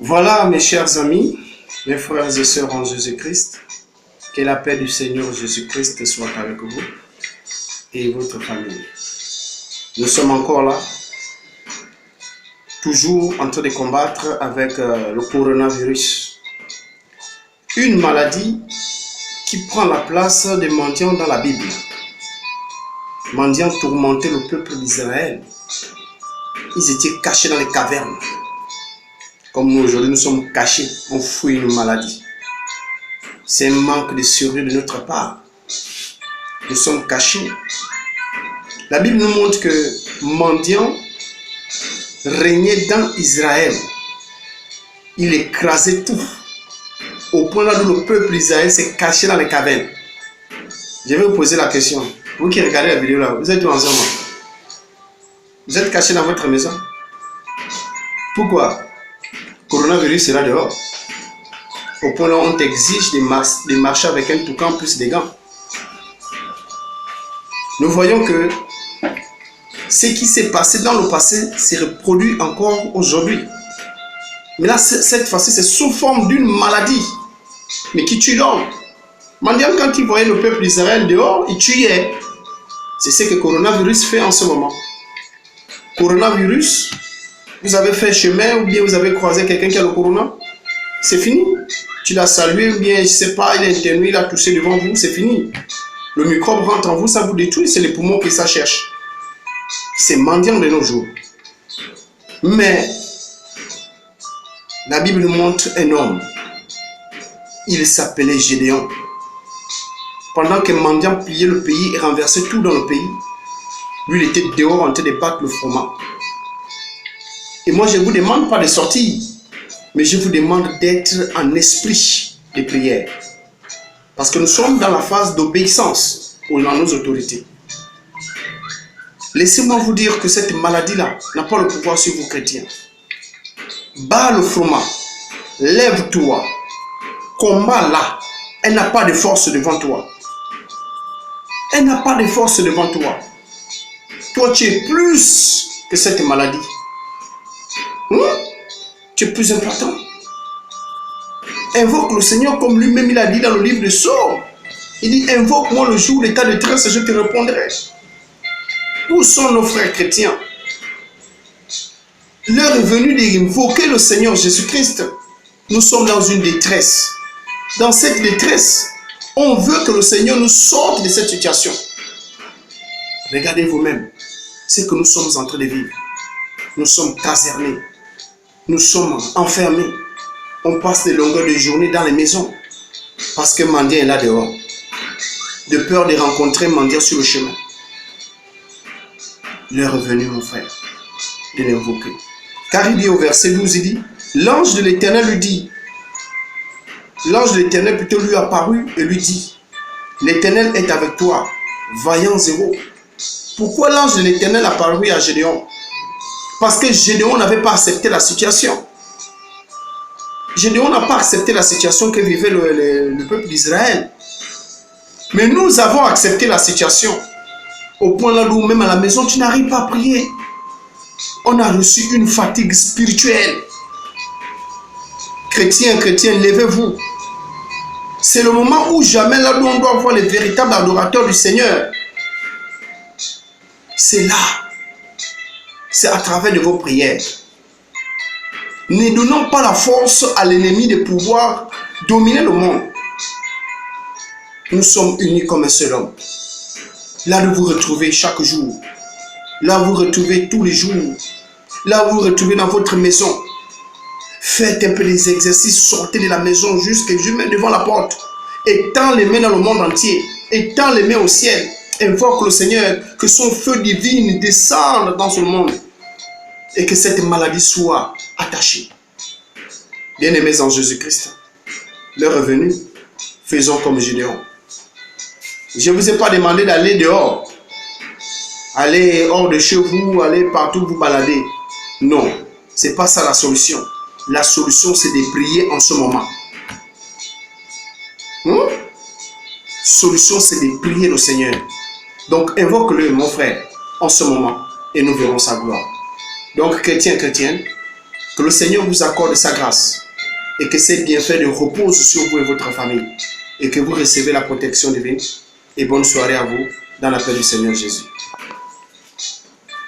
Voilà, mes chers amis, mes frères et sœurs en Jésus-Christ, que la paix du Seigneur Jésus-Christ soit avec vous et votre famille. Nous sommes encore là, toujours en train de combattre avec le coronavirus. Une maladie qui prend la place des mendiants dans la Bible. Mendiants tourmentaient le peuple d'Israël. Ils étaient cachés dans les cavernes. Comme nous aujourd'hui, nous sommes cachés, on fouille une maladie. C'est un manque de survie de notre part. Nous sommes cachés. La Bible nous montre que mendiant régnait dans Israël. Il écrasait tout. Au point là où le peuple d'Israël s'est caché dans les cavernes. Je vais vous poser la question. Vous qui regardez la vidéo là, vous êtes où en ce moment? Vous êtes caché dans votre maison? Pourquoi? Le coronavirus est là dehors. Au point là où on t'exige de marcher avec un toucan plus des gants. Nous voyons que ce qui s'est passé dans le passé se reproduit encore aujourd'hui. Mais là, cette fois-ci, c'est sous forme d'une maladie, mais qui tue l'homme. Mendiant, quand il voyait le peuple d'Israël dehors, il tuait. C'est ce que le coronavirus fait en ce moment. Coronavirus, vous avez fait chemin ou bien vous avez croisé quelqu'un qui a le corona, c'est fini. Tu l'as salué ou bien, je ne sais pas, il est intervenu, il a toussé devant vous, c'est fini. Le microbe rentre en vous, ça vous détruit, c'est les poumons qui ça cherche. C'est mendiant de nos jours. Mais la Bible nous montre un homme. Il s'appelait Gédéon. Pendant que mendiant pliait le pays et renversait tout dans le pays, lui il était dehors en train de battre le froment. Et moi je ne vous demande pas de sortir, mais je vous demande d'être en esprit de prière. Parce que nous sommes dans la phase d'obéissance dans nos autorités. Laissez-moi vous dire que cette maladie-là n'a pas le pouvoir sur vous chrétiens. Bats le froment, lève-toi, combat là, elle n'a pas de force devant toi. Elle n'a pas de force devant toi. Toi tu es plus que cette maladie. Tu es plus important. Invoque le Seigneur comme lui-même il a dit dans le livre de Psaumes. Il dit, invoque-moi le jour d'état de détresse et je te répondrai. Où sont nos frères chrétiens? L'heure est venue d'invoquer le Seigneur Jésus-Christ. Nous sommes dans une détresse. Dans cette détresse, on veut que le Seigneur nous sorte de cette situation. Regardez vous-même ce que nous sommes en train de vivre. Nous sommes casernés. Nous sommes enfermés. On passe des longueurs de journée dans les maisons. Parce que mendiant est là dehors. De peur de rencontrer mendiant sur le chemin. L'heure est venue, mon frère, de l'invoquer. Car il dit au verset 12, il dit, l'ange de l'Éternel lui dit, l'ange de l'Éternel plutôt lui apparut et lui dit, l'Éternel est avec toi, vaillant zéro. Pourquoi l'ange de l'Éternel apparut à Gédéon? Parce que Gédéon n'avait pas accepté la situation. Gédéon n'a pas accepté la situation que vivait le peuple d'Israël. Mais nous avons accepté la situation. Au point là où même à la maison, tu n'arrives pas à prier. On a reçu une fatigue spirituelle. Chrétiens, levez-vous. C'est le moment où jamais là où on doit voir les véritables adorateurs du Seigneur. C'est là. C'est à travers de vos prières. Ne donnons pas la force à l'ennemi de pouvoir dominer le monde. Nous sommes unis comme un seul homme. Là où vous retrouvez chaque jour. Là où vous retrouvez tous les jours. Là où vous retrouvez dans votre maison. Faites un peu des exercices, sortez de la maison jusqu'à devant la porte. Étends les mains dans le monde entier. Étends les mains au ciel. Invoque le Seigneur, que son feu divin descende dans ce monde. Et que cette maladie soit attachée. Bien-aimés en Jésus-Christ, l'heure est venue. Faisons comme Gédéon. Je ne vous ai pas demandé d'aller dehors. Aller hors de chez vous, aller partout vous balader. Non, ce n'est pas ça la solution. La solution, c'est de prier en ce moment. Solution, c'est de prier le Seigneur. Donc, invoque-le, mon frère, en ce moment, et nous verrons sa gloire. Donc, chrétiens, Que le Seigneur vous accorde sa grâce et que ces bienfaits reposent sur vous et votre famille et que vous recevez la protection divine. Et bonne soirée à vous dans la paix du Seigneur Jésus.